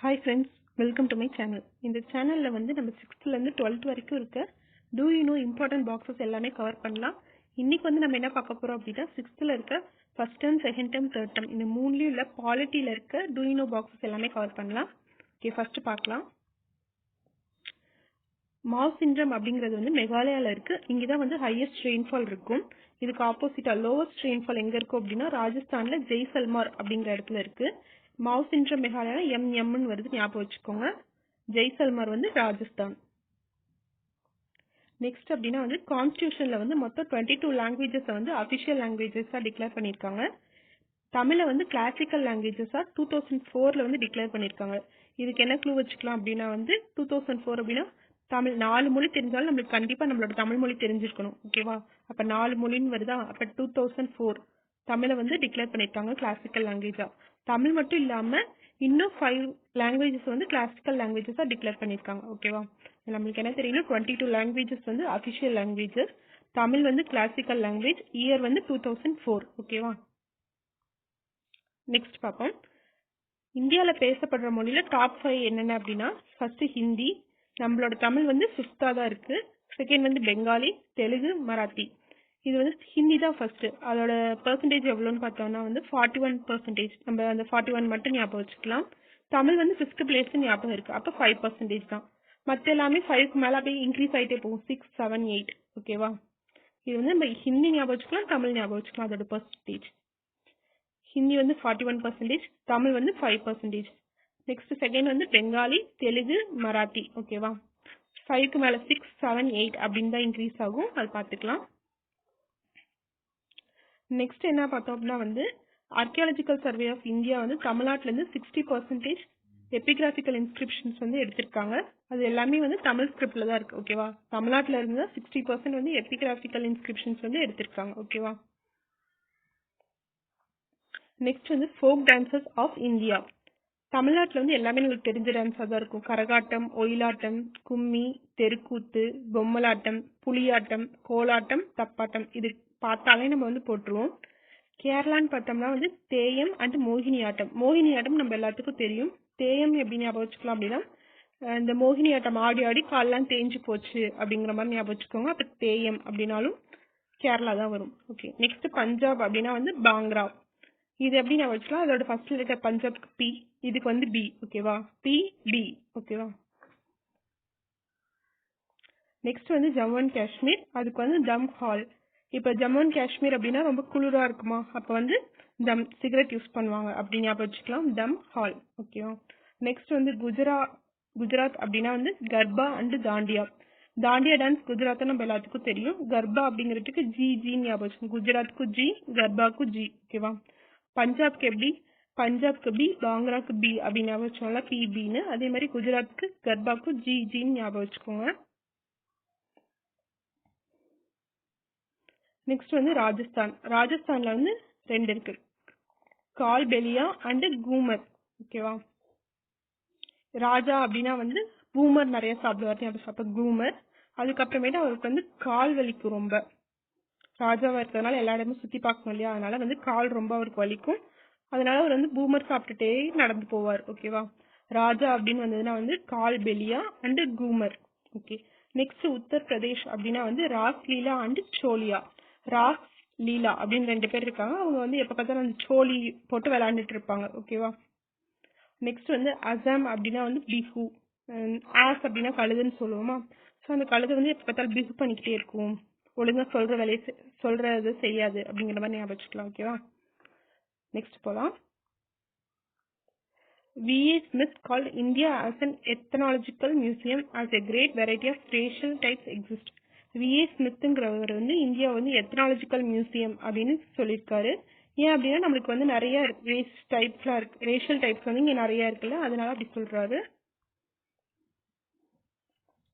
Hi friends, welcome to my channel. இந்த சேனல்ல வந்து நம்ம 6th ல இருந்து 12th வரைக்கும் இருக்க do you know important boxes எல்லாமே கவர் பண்ணலாம். இன்னைக்கு வந்து நம்ம என்ன பார்க்க போறோம் அப்படின்னா 6th ல இருக்க first term, second term, third term இந்த மூணுலயும் உள்ள பாலிட்டில இருக்க do you know boxes எல்லாமே கவர் பண்ணலாம். ஓகே, ஃபர்ஸ்ட் பார்க்கலாம். மாஸ் சிண்ட்ரம் அப்படிங்கிறது வந்து மெகாலயால இருக்கு. இங்கதான் வந்து ஹையஸ்ட் ரெயின்ஃபால் இருக்கும். இதுக்கு ஆப்போசிட்டா லோவஸ்ட் ரெயின்ஃபால் எங்க இருக்கும் அப்படின்னா ராஜஸ்தான்ல ஜெய்சல்மார் அப்படிங்கிற இடத்துல இருக்கு. மாஸ் சிண்ட்ரம் மெகாலயா எம்னு வருது, ஞாபகம் வச்சுக்கோங்க. ஜெய்சல்மார் வந்து ராஜஸ்தான். நெக்ஸ்ட் அப்படின்னா வந்து கான்ஸ்டியூஷன்ல வந்து மொத்தம் 22 லாங்குவேஜஸ் வந்து அபிஷியல் லாங்குவேஜஸா டிக்ளேர் பண்ணிருக்காங்க. தமிழை வந்து கிளாசிக்கல் லாங்குவேஜஸா 2004ல வந்து டிக்ளேர் பண்ணிருக்காங்க. இதுக்கு என்ன க்ளூ வச்சுக்கலாம் அப்படின்னா வந்து 2004 அப்படின்னா தமிழ் 4 மொழி தெரிஞ்சாலும் நம்மளுக்கு கண்டிப்பா நம்மளோட தமிழ் மொழி தெரிஞ்சிருக்கணும். ஓகேவா? அப்ப 4 மொழின்னு வருதா? அப்ப 2004 தமிழை வந்து டிக்ளேர் பண்ணிருக்காங்க கிளாசிக்கல் லாங்குவேஜா. தமிழ் மட்டும் இல்லாம இன்னும் 5 லாங்குவேஜஸ் வந்து கிளாசிக்கல் லாங்குவேஜஸா டிக்ளேர் பண்ணிருக்காங்க. ஓகேவா? நம்மளுக்கு என்ன தெரியும், 22 லாங்குவேஜஸ் வந்து அபிஷியல் லாங்குவேஜஸ், தமிழ் வந்து கிளாசிக்கல் லாங்குவேஜ், இயர் வந்து 2004. ஓகேவா? நெக்ஸ்ட் பார்ப்போம். இந்தியால பேசப்படுற மொழியில டாப் 5 என்னென்ன அப்படின்னா ஃபர்ஸ்ட் ஹிந்தி, நம்மளோட தமிழ் வந்து 5th தான் இருக்கு. செகண்ட் வந்து பெங்காலி, தெலுங்கு, மராத்தி. இது வந்து ஹிந்தி தான் ஃபர்ஸ்ட். அதோட பெர்சன்டேஜ் எவ்வளோன்னு பார்த்தோம்னா வந்து 41%. நம்ம அந்த 41 மட்டும் ஞாபகம் வச்சுக்கலாம். தமிழ் வந்து 5th பிளேஸ் ஞாபகம் இருக்கு, அப்போ 5% தான். மற்ற எல்லாமே 5க்கு மேல அப்படியே இன்க்ரீஸ் ஆயிட்டே போகும், 6, 7, 8. ஓகேவா? இது வந்து நம்ம ஹிந்தி ஞாபகம் வச்சுக்கலாம், தமிழ் ஞாபகம் வச்சுக்கலாம். அதோட பெர்சன்டேஜ் ஹிந்தி வந்து 41%, தமிழ் வந்து 5%. நெக்ஸ்ட் செகண்ட் வந்து பெங்காலி, தெலுங்கு, மராத்தி. ஓகேவா? 5க்கு மேல 6, 7, 8 அப்படின்னு தான் இன்க்ரீஸ் ஆகும், அது பார்த்துக்கலாம். நெக்ஸ்ட் என்ன பார்த்தோம் அப்படின்னா வந்து ஆர்கியாலஜிக்கல் சர்வே ஆஃப் இந்தியா வந்து தமிழ்நாட்டுல இருந்து 60% எபிகிராபிக்கல் இன்ஸ்கிரிப்ஷன்ஸ் வந்து எடுத்திருக்காங்க. அது எல்லாமே வந்து தமிழ் ஸ்கிரிப்ட்ல தான் இருக்கு. ஓகேவா? தமிழ்நாட்டுல இருந்து 60% வந்து எபிகிராபிக்கல் இன்ஸ்கிரிப்ஷன்ஸ் வந்து எடுத்திருக்காங்க. ஓகேவா? நெக்ஸ்ட் வந்து ஃபோக் டான்சஸ் ஆஃப் இந்தியா. தமிழ்நாட்டுல வந்து எல்லாமே உங்களுக்கு தெரிஞ்ச டான்ஸா தான் இருக்கும். கரகாட்டம், ஒயிலாட்டம், கும்மி, தெருக்கூத்து, பொம்மலாட்டம், புலியாட்டம், கோலாட்டம், தப்பாட்டம். இது பார்த்தாலே நம்ம வந்து போட்டுருவோம். கேரளான்னு பார்த்தோம்னா வந்து தேயம் அண்ட் மோகினி ஆட்டம். மோகினி ஆட்டம் நம்ம எல்லாத்துக்கும் தெரியும். தேயம் எப்படி ஞாபகம் வச்சுக்கலாம் அப்படின்னா இந்த மோகினி ஆட்டம் ஆடி ஆடி கால்லாம் தேஞ்சு போச்சு அப்படிங்கிற மாதிரி ஞாபகம் வச்சுக்கோங்க. அப்ப தேயம் அப்படின்னாலும் கேரளா தான் வரும். ஓகே. நெக்ஸ்ட் பஞ்சாப் அப்படின்னா வந்து பாங்க்ரா. இது எப்படி ஞாபகம் வச்சுக்கலாம், அதோட ஃபர்ஸ்ட் லெட்டர் பஞ்சாப்க்கு பி, இதுக்கு வந்து பி. ஓகேவா? B, B. ஓகேவா? நெக்ஸ்ட் வந்து ஜம்மு அண்ட் காஷ்மீர், அதுக்கு வந்து தம் ஹால். இப்ப ஜம்மு அண்ட் காஷ்மீர் அப்படின்னா ரொம்ப குளிரா இருக்குமா, அப்ப வந்து தம் சிகரெட் யூஸ் பண்ணுவாங்க, அப்படி ஞாபகம் வச்சுக்கலாம், தம் ஹால். ஓகேவா? நெக்ஸ்ட் வந்து குஜராத் அப்படின்னா வந்து Garba and dandiya. Dandiya dance Gujarat நம்ம எல்லாத்துக்கும் தெரியும். கர்பா அப்படிங்கிறதுக்கு ஜி ஞாபகம் வச்சுக்கோங்க. குஜராத்துக்கு ஜி, கர்பாக்கு ஜி. ஓகேவா? பஞ்சாப்க்கு எப்படி, பஞ்சாப்க்கு பி, பாங்க்ராக்கு பி அப்படின்னு ஞாபகம் வச்சுக்கோங்களா, பிபின்னு. அதே மாதிரி குஜராத்துக்கு கர்பாக்கு ஜின்னு ஞாபகம் வச்சுக்கோங்க. நெக்ஸ்ட் வந்து ராஜஸ்தான்ல வந்து 2 இருக்கு, கால் பெலியா அண்ட் கூமர். ஓகேவா? ராஜா அப்படின்னா வந்து பூமர் நிறைய சாப்பிடுவார், அப்ப கூமர். அதுக்கப்புறமேட்டு அவருக்கு வந்து கால் வலிக்கும் ரொம்ப. ராஜாவா இருக்கிறதுனால எல்லா இடமும் சுத்தி பார்க்கணும் இல்லையா, அதனால வந்து கால் ரொம்ப அவருக்கு வலிக்கும். அதனால அவர் வந்து பூமர் சாப்பிட்டுட்டே நடந்து போவார். ஓகேவா? ராஜா அப்படின்னு வந்ததுன்னா வந்து Kalbelia and Ghoomar. Okay. Next Uttar Pradesh அப்படின்னா வந்து ராஸ் லீலா அண்ட் சோலியா. ராஸ் லீலா அப்படின்னு 2 பேர் இருக்காங்க. அவங்க வந்து எப்ப பார்த்தாலும் அந்த சோழி போட்டு விளையாண்டுட்டு இருப்பாங்க. ஓகேவா? நெக்ஸ்ட் வந்து அசாம் அப்படின்னா வந்து பிஹு. ஆஸ் அப்படின்னா கழுதுன்னு சொல்லுவோமா. ஸோ அந்த கழுது வந்து எப்ப பார்த்தாலும் பிஹு பண்ணிக்கிட்டே இருக்கும், ஒழுங்கா சொல்றது செய்யாது அப்படிங்கிற மாதிரி ஞாபகம் வச்சுக்கலாம். ஓகேவா? நெக்ஸ்ட் போலாம். V.A. Smith called India as an ethnological museum as a great variety of racial types exist. V.A. ஸ்மித்ங்கிறவர் வந்து இந்தியா வந்து எத்னாலஜிக்கல் மியூசியம் அப்படின்னு சொல்லியிருக்காரு. ஏன் அப்படின்னா நம்மளுக்கு வந்து நிறைய ரேஷியல் டைப்ஸ் வந்து இங்க நிறைய இருக்குல்ல, அதனால அப்படி சொல்றாரு.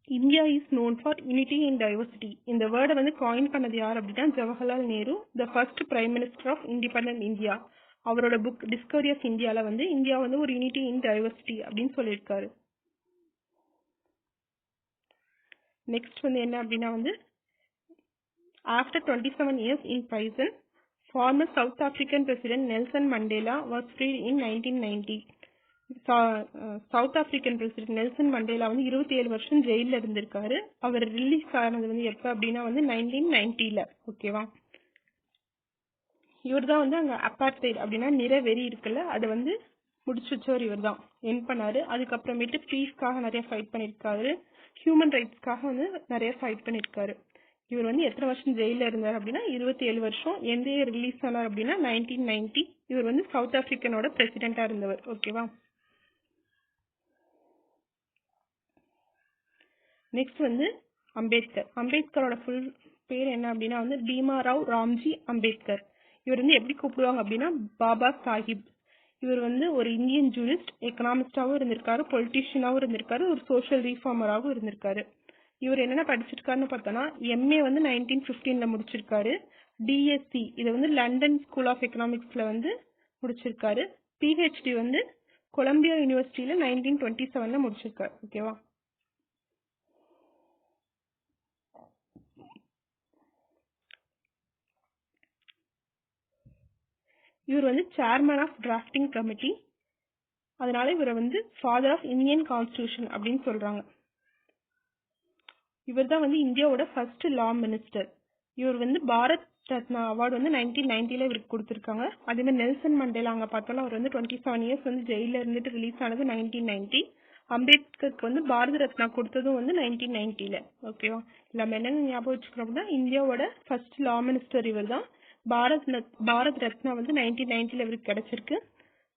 India is known for unity in diversity. இந்த வேர்டை வந்து காயின் பண்ணது யார் அப்படின்னா Jawaharlal Nehru, the first prime minister of independent India. அவரோட புக் டிஸ்கவரி ஆஃப் இந்தியால வந்து இந்தியா வந்து ஒரு யூனிட்டி இன் டைவர்சிட்டி அப்படின்னு சொல்லியிருக்காரு. நெக்ஸ்ட் வந்து என்ன அப்படின்னா வந்து after 27 years in prison, former South African President Nelson Mandela was freed in 1990. South African president Nelson Mandela வந்து 27 வருஷம் ஜெயில இருந்திருக்காரு. அவர் ரிலீஸ் ஆனது வந்து எப்ப அப்படின்னா வந்து 1990ல. ஓகேவா. இவர் தான் வந்து அங்க அப்பார்ட்டைட் அப்படின்னா நிறவெறி இருக்குல்ல, அதை வந்து முடிச்சு வச்சவர் இவர் தான், என் பண்ணாரு. அதுக்கப்புறமேட்டு பீஸ்க்காக நிறைய ஃபைட் பண்ணியிருக்காரு, ஹியூமன் ரைட்ஸ்க்காக வந்து நிறைய ஃபைட் பண்ணியிருக்காரு. இவர் வந்து எத்தனை வருஷம் ஜெயில இருந்தார் அப்படின்னா 27 வருஷம். எந்த இயர் ரிலீஸ் ஆனார் அப்படின்னா 1990. இவர் வந்து சவுத் ஆப்பிரிக்கனோட பிரசிடென்டா இருந்தவர். ஓகேவா. நெக்ஸ்ட் வந்து அம்பேத்கர். அம்பேத்கரோட ஃபுல் பேர் என்ன அப்படின்னா வந்து பீமாராவ் ராம்ஜி அம்பேத்கர். இவர் வந்து எப்படி கூப்பிடுவாங்க அப்படின்னா பாபா சாஹிப். இவர் வந்து ஒரு இந்தியன் ஜூரிஸ்ட், எக்கனாமிஸ்டாவும் இருந்திருக்காரு, பொலிட்டீஷியனாவும் இருந்திருக்காரு, ஒரு சோஷியல் ரீஃபார்மராகவும் இருந்திருக்காரு. இவர் என்னென்ன படிச்சிருக்காருன்னு பார்த்தோன்னா எம்ஏ வந்து 1915ல முடிச்சிருக்காரு. டிஎஸ்சி இதை வந்து லண்டன் ஸ்கூல் ஆஃப் எக்கனாமிக்ஸ்ல வந்து முடிச்சிருக்காரு. பிஹெச்டி வந்து கொலம்பியா யூனிவர்சிட்டியில 1927ல முடிச்சிருக்காரு. ஓகேவா. இவர் வந்து சேர்மன் ஆஃப் டிராஃப்டிங் கமிட்டி. அதனால இவரை வந்து ஃபாதர் ஆஃப் இந்தியன் கான்ஸ்டியூஷன் அப்படின்னு சொல்றாங்க. இவர் தான் வந்து இந்தியாவோட ஃபர்ஸ்ட் லா மினிஸ்டர். இவர் வந்து பாரத் ரத்னா அவார்டு வந்து 1990ல இவருக்கு கொடுத்துருக்காங்க. அதே மாதிரி நெல்சன் மண்டேலா அங்கே பார்த்தாலும் அவர் வந்து 27 இயர்ஸ் வந்து ஜெயிலில் இருந்துட்டு ரிலீஸ் ஆனது 1990. அம்பேத்கருக்கு வந்து பாரத ரத்னா கொடுத்ததும் வந்து 1990ல. ஓகேவா. நம்ம என்னென்ன ஞாபகம் வச்சுக்கிறோம் அப்படின்னா இந்தியாவோட ஃபர்ஸ்ட் லா மினிஸ்டர் இவர் தான். பாரத் ரத்னா வந்து 1990ல இவருக்கு கிடைச்சிருக்கு.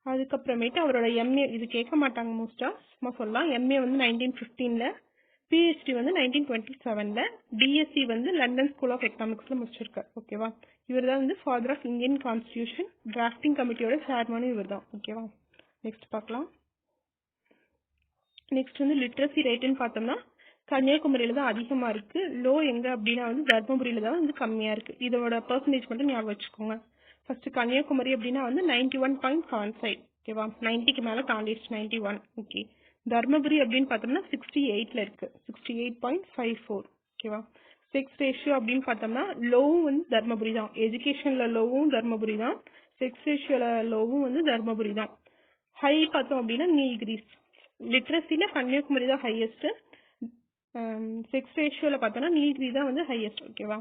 அதுக்கப்புறமேட்டு அவரோட எம்ஏ இது கேட்க மாட்டாங்க மோஸ்டா, சும்மா சொல்லலாம். எம்ஏ வந்து 1915ல, பிஹெச்டி வந்து 1927ல, டிஎஸ்சி வந்து லண்டன் ஸ்கூல் ஆஃப் எக்கனாமிக்ஸ்ல முடிச்சிருக்காரு. ஓகேவா. இவர் தான் வந்து father of Indian constitution, drafting கமிட்டியோட சேர்மனும் இவர் தான். ஓகேவா. நெக்ஸ்ட் பார்க்கலாம். நெக்ஸ்ட் வந்து லிட்ரஸி ரேட்டுன்னு பார்த்தோம்னா கன்னியாகுமரியில தான் அதிகமா இருக்கு. லோ எங்க அப்படின்னா வந்து தர்மபுரியில தான் வந்து கம்மியா இருக்கு. இதோட பெர்சன்டேஜ் மட்டும் ஞாபகம் வச்சுக்கோங்க. ஃபர்ஸ்ட் கன்னியாகுமரி அப்படின்னா வந்து 91.75. ஓகேவா. 90க்கு மேல தாண்டிடுச்சு, 91. ஓகே. தர்மபுரி அப்படின்னு பார்த்தோம்னா 68ல இருக்கு, 68.54. ஓகேவா. செக்ஸ் ரேஷியோ அப்படின்னு பார்த்தோம்னா லோவும் வந்து தர்மபுரி தான். எஜுகேஷன்ல லோவும் தர்மபுரி தான், செக்ஸ் ரேஷியோல லோவும் வந்து தர்மபுரி தான். ஹை பார்த்தோம் அப்படின்னா நீல்கிரிஸ். லிட்ரஸில கன்னியாகுமரி தான் ஹையஸ்ட். செக்ஸ் ரேஷியோல பார்த்தோம்னா நீல்கிரி தான் வந்து ஹையஸ்ட். ஓகேவா.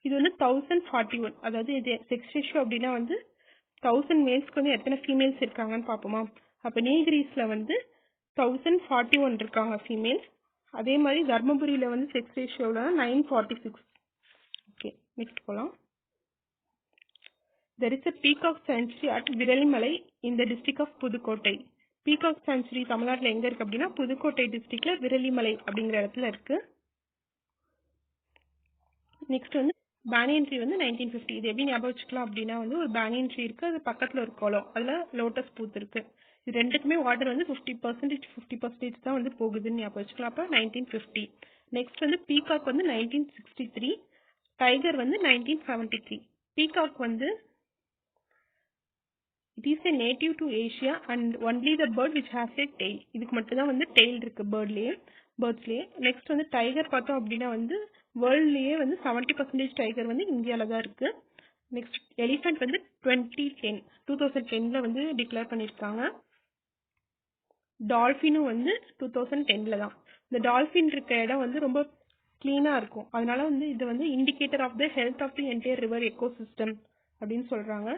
இது வந்து 1041. அதாவது இது செக்ஸ் ரேஷியோ அப்படின்னா வந்து 1000 மேல்ஸ்க்கு வந்து எத்தனை ஃபீமேல்ஸ் இருக்காங்கன்னு பார்ப்போமா. அப்போ நீல்கிரிஸ்ல வந்து 1041 இருக்காங்க ஃபீமேல்ஸ். அதே மாதிரி தர்மபுரியில வந்து செக்ஸ் ரேஷியோல 946. ஓகே. நெக்ஸ்ட் போகலாம். There is a peacock sanctuary at விரலிமலை in the district of Pudukkottai. Peacock sanctuary தமிழ்நாட்டில் எங்க இருக்கு அப்படின்னா புதுக்கோட்டை டிஸ்ட்ரிக்ட்ல விரலிமலை அப்படிங்கிற இடத்துல இருக்கு. நெக்ஸ்ட் வந்து பேனியன் ட்ரீ வந்து 1950. இது எப்படி ஞாபகம் வச்சுக்கலாம் அப்படின்னா வந்து ஒரு பேனியன் ட்ரீ இருக்கு, அது பக்கத்துல ஒரு குளம், அதுல லோட்டஸ் பூத்து இருக்கு. இது ரெண்டுக்குமே வாட்டர் வந்து 50% தான் வந்து போகுதுன்னு ஞாபகம் வச்சுக்கலாம். அப்போ 1950. நெக்ஸ்ட் வந்து பீகாக் வந்து 1963, டைகர் வந்து 1973. பீகாக் வந்து it is a native to Asia and only the bird which has a tail. இதுக்கு மட்டும் தான் வந்து tail இருக்கு பேர்ட்ஸ்லயே. நெக்ஸ்ட் வந்து டைகர் பார்த்தோம் அப்படின்னா வந்து வேர்ல்ட்லயே வந்து 70% டைகர் வந்து இந்தியால தான் இருக்கு. நெக்ஸ்ட் எலிஃபென்ட் வந்து 2010ல வந்து டிக்ளேர் பண்ணிருக்காங்க. டால்ஃபினும் வந்து 2010ல தான். இந்த டால்ஃபின் இருக்க இடம் வந்து ரொம்ப கிளீனா இருக்கும், அதனால வந்து இது வந்து indicator of the health of the entire river ecosystem அப்படின்னு சொல்றாங்க.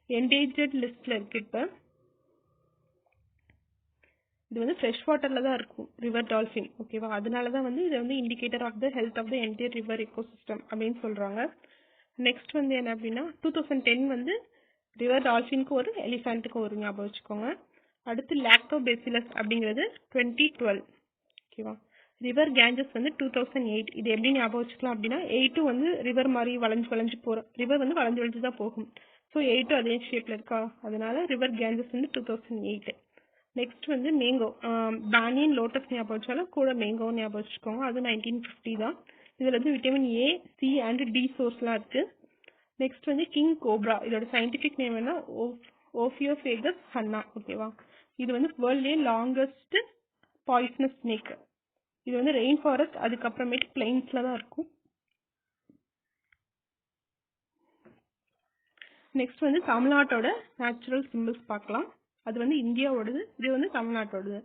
என்டேஞ்சர்ட் லிஸ்ட்ல இருக்கு. இப்ப இது வந்து ஃப்ரெஷ் வாட்டர்ல தான் இருக்கும் ரிவர் டால்ஃபின். ஓகேவா. அதனாலதான் வந்து இது வந்து indicator of the health of the entire river ecosystem அப்படின்னு சொல்றாங்க. நெக்ஸ்ட் வந்து என்ன அப்படின்னா 2010 வந்து ரிவர் டால்ஃபினுக்கு ஒரு எலிஃபென்ட்டுக்கு ஒரு ஞாபகம் வச்சுக்கோங்க. அடுத்து லாக்டோபேசிலஸ் அப்படிங்கிறது 2012. ஓகேவா. ரிவர் கேஞ்சஸ் வந்து 2008. இது எப்படி ஞாபகம் வச்சுக்கலாம் அப்படின்னா 8 வந்து ரிவர் மாதிரி வளைஞ்சு போற ரிவர் வந்து வளைஞ்சு தான் போகும். ஸோ 8 அதே ஷேப்ல இருக்கா, அதனால ரிவர் கேஞ்சஸ் வந்து 2008. நெக்ஸ்ட் வந்து மேங்கோ. பேனியன் லோட்டஸ் ஞாபகம் வச்சாலும் கூட மேங்கோ ஞாபகம் வச்சுக்கோங்க, அது 1950 தான். இதுல வந்து vitamin A, C and D சோர்ஸ்லாம் இருக்கு. நெக்ஸ்ட் வந்து கிங் கோப்ரா. இதோட சயின்டிபிக் நேம் என்ன, ஓஃபியோஃபேகஸ் ஹன்னா. ஓகேவா. இது வந்து வேர்ல்ட்லயே லாங்கஸ்ட் பாய்சனஸ் ஸ்னேக். இது வந்து ரெயின் ஃபாரஸ்ட் அதுக்கப்புறமேட்டு பிளைன்ஸ்ல தான் இருக்கும். நெக்ஸ்ட் வந்து தமிழ்நாட்டோட நேச்சுரல் சிம்பிள்ஸ் பார்க்கலாம். அது வந்து இந்தியாவோடது, இது வந்து தமிழ்நாட்டோடது.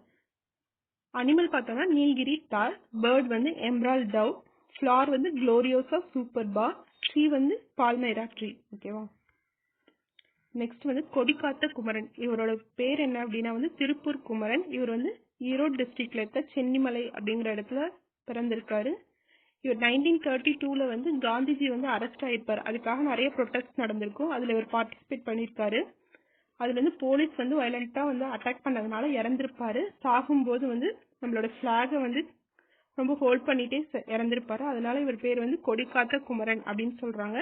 அனிமல் பார்த்தோம்னா நீல்கிரி டார், பேர்ட் வந்து எம்ரால் டவ், ஃப்ளார் வந்து குளோரியோசா சூப்பர்பா, ட்ரீ வந்து பால்மைரா ட்ரீ. ஓகேவா. நெக்ஸ்ட் வந்து கொடிக்காத்த குமரன். இவரோட பேர் என்ன அப்படின்னா வந்து திருப்பூர் குமரன். இவர் வந்து ஈரோடு டிஸ்ட்ரிக்ட்ல இருக்க சென்னிமலை அப்படிங்கிற இடத்துல பிறந்திருக்காரு. இவர் 1932ல வந்து காந்திஜி வந்து அரெஸ்ட் ஆயிருப்பாரு. அதுக்காக நிறைய ப்ரொடெஸ்ட் நடந்திருக்கும். அதுல இவர் பார்ட்டிசிபேட் பண்ணிருக்காரு. அதுல வந்து போலீஸ் வந்து வயலண்டா வந்து அட்டாக் பண்ணதுனால இறந்திருப்பாரு. சாகும்போது வந்து நம்மளோட பிளாக வந்து ரொம்ப ஹோல்ட் பண்ணிட்டே இறந்திருப்பாரு. அதனால இவர் பேர் வந்து கொடிக்காத்த குமரன் அப்படின்னு சொல்றாங்க.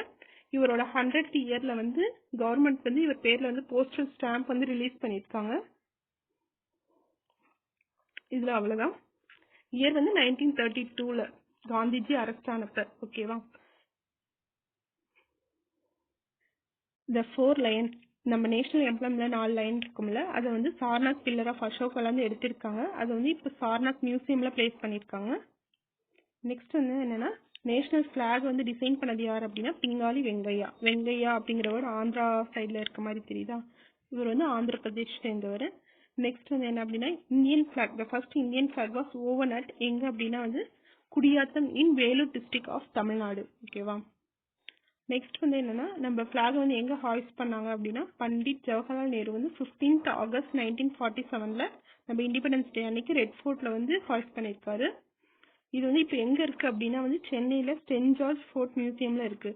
இவரோட 100th இயர்ல வந்து கவர்மெண்ட் வந்து இவர் பேர்ல வந்து போஸ்டல் ஸ்டாம்ப் வந்து ரிலீஸ் பண்ணிருக்காங்க. இதுல அவ்வளவுதான். இயர் வந்து 1932ல காந்திஜி அரெஸ்ட் ஆனப்ப. ஓகேவா. த 4 லயன்ஸ், நம்ம நேஷனல் எம்ப்ளம்ல 4 லைன் இருக்கும்ல, அதை வந்து சார்நாத் பில்லர் ஆஃப் அசோகால இருந்து எடுத்திருக்காங்க. அதை வந்து இப்போ சார்நாத் மியூசியம்ல பிளேஸ் பண்ணிருக்காங்க. நெக்ஸ்ட் வந்து என்னன்னா, நேஷனல் பிளாக் வந்து டிசைன் பண்ணது யார் அப்படின்னா பிங்காலி வெங்கையா. வெங்கையா அப்படிங்கிறவர் ஆந்திரா சைட்ல இருக்க மாதிரி தெரியுதா, இவர் வந்து ஆந்திர பிரதேஷ் சேர்ந்தவர். நெக்ஸ்ட் வந்து என்ன அப்படின்னா Indian flag, the first Indian flag was woven at எங்க அப்படின்னா வந்து Gudiyatham in Vellore district of Tamil Nadu. ஓகேவா. நெக்ஸ்ட் வந்து என்னன்னா, நம்ம பிளாக் வந்து எங்க ஹாய்ஸ்ட் பண்ணாங்க அப்படின்னா பண்டிட் ஜவஹர்லால் நேரு வந்து 15th ஆகஸ்ட் 1947ல நம்ம இண்டிபெண்டன்ஸ் டே அன்னைக்கு ரெட் ஃபோர்ட்ல வந்து ஹாய்ஸ்ட் பண்ணிருக்காரு. இது வந்து இப்போ எங்க இருக்கு அப்படின்னா வந்து சென்னையில சென்ட் ஜார்ஜ் ஃபோர்ட் மியூசியம்ல இருக்கு.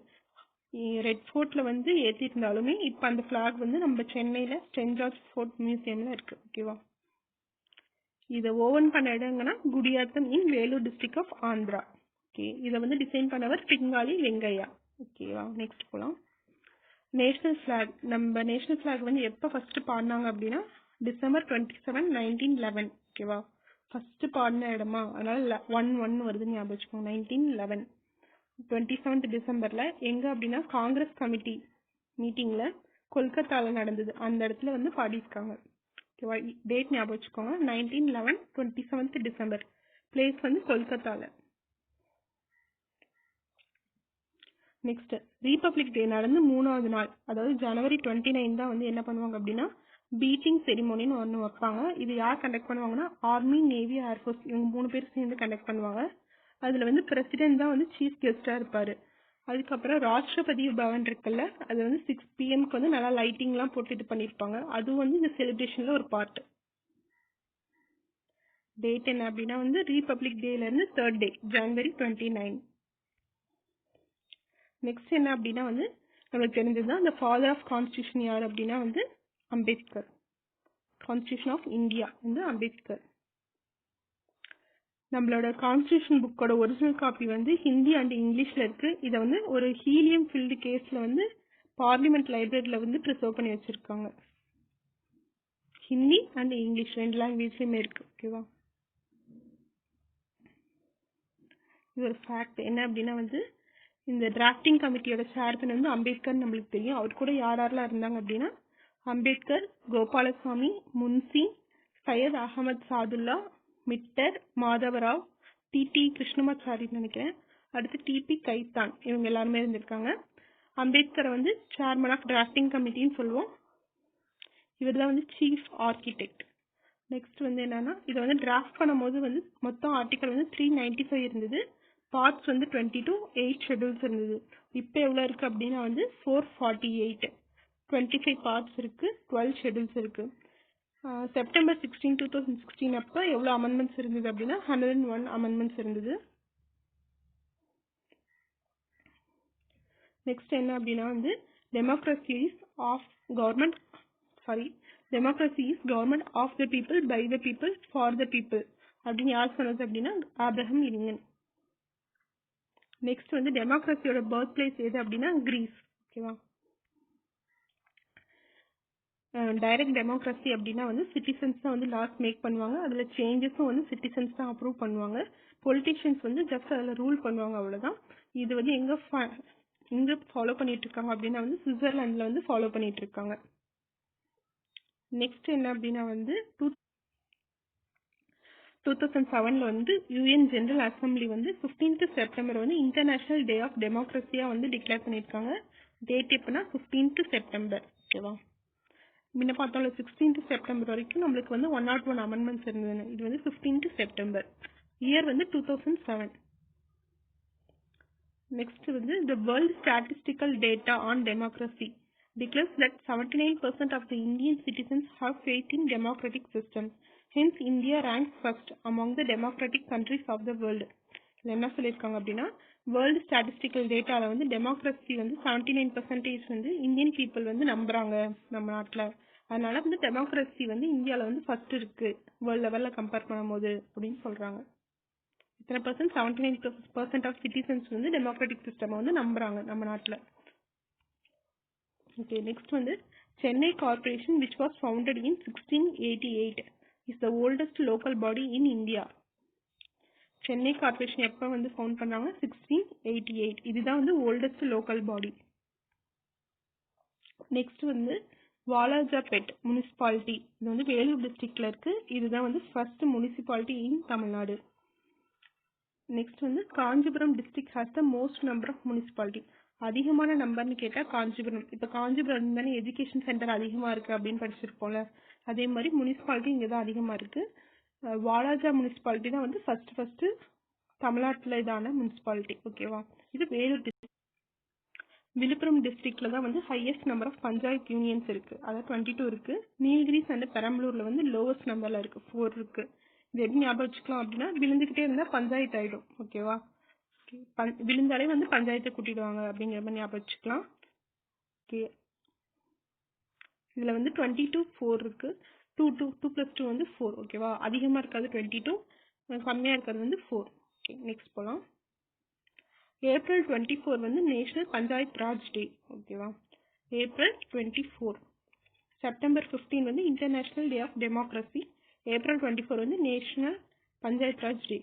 ரெட் ஃபோர்ட்ல வந்து ஏத்திருந்தாலுமே இப்போ அந்த பிளாக் வந்து நம்ம சென்னையில சென்ட் ஜார்ஜ் ஃபோர்ட் மியூசியம்ல இருக்கு. ஓகேவா. இதை ஓவன் பண்ண இடங்கன்னா Gudiyatham in Vellore district of Andhra. Okay. இதை வந்து டிசைன் பண்ணவர் பிங்காலி வெங்கையா. ஓகேவா. நெக்ஸ்ட் போலாம். நேஷனல் பிளாக், நம்ம நேஷனல் பிளாக் வந்து எப்போ ஃபர்ஸ்ட் பாடினாங்க அப்படின்னா December 27, 1911. ஓகேவா. ஃபர்ஸ்ட் பாடின இடமா, அதனால 1-1 வருது ஞாபகம் வச்சுக்கோங்க. 1911 27th டிசம்பர்ல எங்க அப்படின்னா காங்கிரஸ் கமிட்டி மீட்டிங்ல கொல்கத்தால நடந்தது. அந்த இடத்துல வந்து பாடியிருக்காங்க. ஓகேவா. டேட் ஞாபகம் வச்சுக்கோங்க. 1911 27th டிசம்பர். பிளேஸ் வந்து கொல்கத்தால. நெக்ஸ்ட் ரிபப்ளிக் டே நடந்து 3வது நாள், அதாவது January 29 தான் வந்து என்ன பண்ணுவாங்க அப்படின்னா பீச்சிங் செரிமோனின்னு ஒன்று வைப்பாங்க. இது யார் கண்டக்ட் பண்ணுவாங்கன்னா ஆர்மி, நேவி, ஏர்ஃபோர்ஸ் இவங்க 3 பேர் சேர்ந்து கண்டக்ட் பண்ணுவாங்க. அதுல வந்து பிரசிடென்ட் தான் வந்து சீஃப் கெஸ்டா இருப்பாரு. அதுக்கப்புறம் ராஷ்டிரபதி பவன் இருக்குல்ல, அது வந்து 6 PM வந்து நல்லா லைட்டிங்லாம் போட்டு இது பண்ணிருப்பாங்க. அதுவும் வந்து இந்த செலிப்ரேஷன்ல ஒரு பார்ட். டேட் என்ன அப்படின்னா வந்து ரிபப்ளிக் டேல இருந்து 3rd டே January 29. நெக்ஸ்ட் என்ன அப்படின்னா வந்து நமக்கு தெரிஞ்சதுதான், அந்த ஃபாதர் ஆஃப் கான்ஸ்டியூஷன் யார் அப்படின்னா வந்து அம்பேத்கர். கான்ஸ்டியூஷன் ஆஃப் இந்தியா வந்து அம்பேத்கர். நம்மளோட கான்ஸ்டியூஷன் புக்கோட ஒரிஜினல் காப்பி வந்து ஹிந்தி அண்ட் இங்கிலீஷ்ல இருக்கு. இதை வந்து ஒரு ஹீலியம் ஃபில்டு கேஸ்ல வந்து பார்லிமெண்ட் லைப்ரரியில வந்து ப்ரிசர்வ் பண்ணி வச்சிருக்காங்க. ஹிந்தி அண்ட் இங்கிலீஷ் 2 லாங்குவேஜ்லயுமே இருக்கு. ஓகேவா. இது ஒரு ஃபேக்ட் என்ன அப்படின்னா வந்து இந்த டிராஃப்டிங் கமிட்டியோட சேர்மன் வந்து அம்பேத்கர் நம்மளுக்கு தெரியும். அவர் கூட யார் யாரெல்லாம் இருந்தாங்க அப்படின்னா அம்பேத்கர், கோபாலசாமி, முன்சி, சையத் அகமது சாதுல்லா, மிட்டர், மாதவராவ், டி கிருஷ்ணமாச்சாரின்னு நினைக்கிறேன், அடுத்து டிபி கைத்தான், இவங்க எல்லாருமே இருந்திருக்காங்க. அம்பேத்கரை வந்து சேர்மன் ஆஃப் டிராஃப்டிங் கமிட்டின்னு சொல்லுவோம். இவர் தான் வந்து சீஃப் ஆர்கிடெக்ட். நெக்ஸ்ட் வந்து என்னன்னா, இதை வந்து டிராஃப்ட் பண்ணும்போது வந்து மொத்தம் ஆர்டிகல் வந்து 395 இருந்தது. பார்ட்ஸ் வந்து 22, 8 ஷெட்யூல்ஸ் இருந்தது. இப்போ எவ்வளோ இருக்கு அப்படின்னா வந்து 448, 25 பார்ட்ஸ் இருக்கு, 12 ஷெட்யூல்ஸ் இருக்கு. September 16, 2016 அப்போ எவ்வளோ அமெண்ட்மெண்ட்ஸ் இருந்தது அப்படின்னா 101 அமெண்ட்மெண்ட்ஸ் இருந்தது. நெக்ஸ்ட் என்ன அப்படின்னா வந்து democracy is government of the people, by the people, for the people அப்படின்னு யார் சொன்னது அப்படின்னா ஆப்ரஹாம் லிங்கன். நெக்ஸ்ட் வந்து டெமோக்ரஸியோட பர்த் பிளேஸ் எது அப்படின்னா கிரீஸ். ஓகேவா. டைரக்ட் டெமோக்ரஸி அப்படின்னா வந்து சிட்டிசன்ஸ் தான் வந்து லாஸ் மேக் பண்ணுவாங்க. அதுல சேஞ்சஸும் வந்து சிட்டிசன்ஸ் தான் அப்ரூவ் பண்ணுவாங்க. பொலிட்டிஷியன்ஸ் வந்து ஜஸ்ட் அதில் ரூல் பண்ணுவாங்க, அவ்வளவுதான். இது வந்து எங்க ஃபாலோ பண்ணிட்டு இருக்காங்க அப்படின்னா வந்து சுவிட்சர்லாந்துல வந்து ஃபாலோ பண்ணிட்டு இருக்காங்க. நெக்ஸ்ட் என்ன அப்படின்னா வந்து 2007ல வந்து யூஎன் ஜெனரல் அசம்பிளி வந்து 15th செப்டம்பர் வந்து இன்டர்நேஷனல் டே ஆஃப் டெமோக்ரஸியா வந்து டிக்ளேர் பண்ணியிருக்காங்க. டேட் எப்பன்னா 15th செப்டம்பர். ஓகேவா. முன்ன பார்த்தோம்ல 16th செப்டம்பர் வரைக்கும் நம்மளுக்கு வந்து 101 அமெண்ட்மெண்ட்ஸ் இருந்தது. இது வந்து 15th செப்டம்பர். இயர் வந்து 2007. நெக்ஸ்ட் வந்து the world statistical data on democracy declares that 79% of the Indian citizens have faith in democratic system. Hence India ranks first among the democratic countries of the world. என்ன சொல்லியிருக்காங்க அப்படின்னா world statistical டேட்டாவில் வந்து democracy வந்து 79% வந்து Indian people வந்து நம்புறாங்க நம்ம நாட்டில். அதனால வந்து டெமோக்ரஸி வந்து இந்தியாவில் வந்து ஃபர்ஸ்ட் இருக்கு வேர்ல்டு லெவலில் கம்பேர் பண்ணும்போது அப்படின்னு சொல்றாங்க. இத்தனை பர்சன்ட் 79% ஆஃப் சிட்டிசன்ஸ் வந்து டெமோக்ராட்டிக் சிஸ்டம் வந்து நம்புறாங்க நம்ம நாட்டில். ஓகே, நெக்ஸ்ட் வந்து Chennai corporation which was founded in 1688 is the oldest local body in India. Chennai corporation எப்போ வந்து ஃபவுண்ட் பண்ணாங்க? 1688. இதுதான் வந்து ஓல்டஸ்ட் லோக்கல் பாடி. நெக்ஸ்ட் வந்து வாலாஜாபேட் முனிசிபாலிட்டி, இது வந்து வேலூர் டிஸ்ட்ரிக்ட்ல இருக்கு. இதுதான் வந்து first municipality in Tamil Nadu. Next வந்து Kanchipuram district has the most number of municipality. அதிகமான நம்பர்னு கேட்டால் காஞ்சிபுரம். இப்போ காஞ்சிபுரம் தானே எஜுகேஷன் சென்டர் அதிகமாக இருக்குது அப்படின்னு படிச்சிருப்போம்ல, அதே மாதிரி முனிசிபாலிட்டி இங்கே தான் அதிகமாக இருக்குது. வாலாஜா முனிசிபாலிட்டி தான் வந்து ஃபர்ஸ்ட் தமிழ்நாட்டில் இதான முனிசிபாலிட்டி. ஓகேவா, இது வேலூர் டிஸ்ட்ரிக்ட். விழுப்புரம் டிஸ்ட்ரிக்ட்ல தான் வந்து highest number of panchayat unions இருக்கு, அதாவது 22 இருக்கு. நீலகிரிஸ் அண்ட் பெரம்பலூர்ல வந்து லோவஸ்ட் நம்பர்ல இருக்கு, 4 இருக்கு. இது எப்படி ஞாபகம் வச்சுக்கலாம் அப்படின்னா விழுந்துகிட்டே இருந்தா பஞ்சாயத்து ஆயிடும். ஓகேவா, விழுந்தாலே வந்து பஞ்சாயத்தை கூட்டிடுவாங்க அப்படிங்கிற மாதிரி ஞாபகம் வச்சுக்கலாம். ஓகே, இதுல வந்து 22 4 இருக்கு. 2 + 2 வந்து 4. ஓகேவா, அதிகமா இருக்காது 22, கம்மியா இருக்கிறது வந்து 4. ஓகே, நெக்ஸ்ட் போலாம். ஏப்ரல் 24 வந்து நேஷனல் பஞ்சாயத் ராஜ் டே. ஓகேவா, ஏப்ரல் 24. செப்டம்பர் 15 வந்து international day of democracy. April 24 வந்து national panchayat raj day.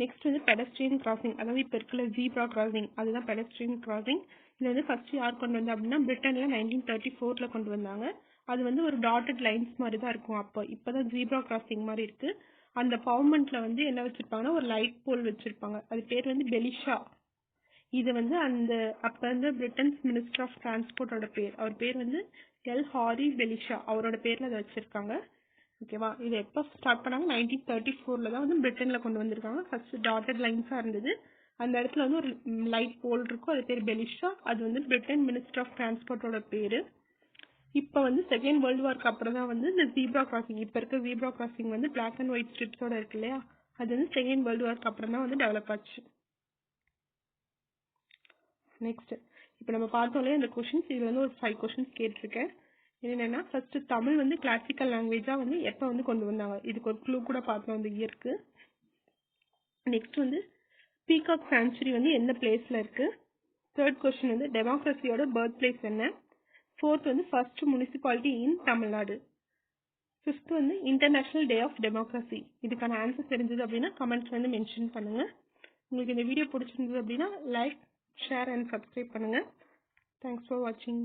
Next வந்து பெடஸ்ட்ரியன் கிராசிங், அதாவது இப்போ இருக்கிற ஜீப்ரா கிராசிங், அதுதான் பெடஸ்ட்ரியன் கிராசிங். இது வந்து ஃபர்ஸ்ட் யார் கொண்டு வந்தா அப்படின்னா பிரிட்டன்ல 1934 கொண்டு வந்தாங்க. அது வந்து ஒரு டாட்டட் லைன்ஸ் மாதிரி தான் இருக்கும். இப்போதான் ஜீப்ரா கிராசிங் மாதிரி இருக்கு. அந்த பவர்மெண்ட்ல வந்து என்ன வச்சிருப்பாங்கன்னா ஒரு லைட் போல் வச்சிருப்பாங்க, அது பேர் வந்து பெலிஷா. இது வந்து அந்த அப்ப வந்து பிரிட்டன்ஸ் மினிஸ்டர் ஆஃப் டிரான்ஸ்போர்ட்டோட பேர், அவர் பேர் வந்து எல் ஹாரி பெலிஷா, அவரோட பேர்ல அதை வச்சிருக்காங்க. ஓகேவா, இது எப்போ ஸ்டார்ட் பண்ணாங்க? 1934 தான் வந்து பிரிட்டன்ல கொண்டு வந்திருக்காங்க. ஃபர்ஸ்ட் டாட்டட் லைன்ஸா இருந்தது, அந்த இடத்துல வந்து ஒரு லைட் போல் இருக்கும், அது பேர் பெலிஷா. அது வந்து பிரிட்டன் மினிஸ்டர் ஆஃப் டிரான்ஸ்போர்ட்டோட பேரு. இப்போ வந்து செகண்ட் வேர்ல்டு வார்க்கு அப்புறம் தான் வந்து இந்த ஜீப்ரா கிராசிங், இப்போ இருக்க ஜீப்ரா கிராசிங் வந்து பிளாக் அண்ட் ஒயிட் ஸ்ட்ரிப்ஸோட இருக்கு இல்லையா, அது வந்து செகண்ட் வேர்ல்டு வார்க்கு அப்புறம் தான் வந்து டெவலப் ஆச்சு. நெக்ஸ்ட் இப்போ நம்ம பார்த்தோம் இல்லையா இந்த கொஷின்ஸ், இதுல வந்து ஒரு 5 கொஷின்ஸ் கேட்டிருக்கேன். என்னன்னா ஃபர்ஸ்ட் தமிழ் வந்து கிளாசிக்கல் லாங்குவேஜா வந்து எப்போ வந்து கொண்டு வந்தாங்க, இதுக்கு ஒரு க்ளூ கூட பார்த்தோம் இந்த இயருக்கு. நெக்ஸ்ட் வந்து பீகாக் சான்ச்சுரி வந்து எந்த பிளேஸ்ல இருக்கு. தேர்ட் கொஸ்டின் வந்து டெமோக்ரஸியோட பர்த் பிளேஸ் என்ன. ஃபோர்த் வந்து first municipality in Tamil Nadu. Fifth வந்து இன்டர்நேஷனல் டே ஆஃப் டெமோக்ரஸி. இதுக்கான ஆன்சர் தெரிஞ்சது அப்படின்னா கமெண்ட்ஸ் வந்து மென்ஷன் பண்ணுங்க. உங்களுக்கு இந்த வீடியோ பிடிச்சிருந்தது அப்படின்னா லைக், ஷேர் அண்ட் சப்ஸ்கிரைப் பண்ணுங்க. தேங்க்ஸ் ஃபார் வாட்சிங்.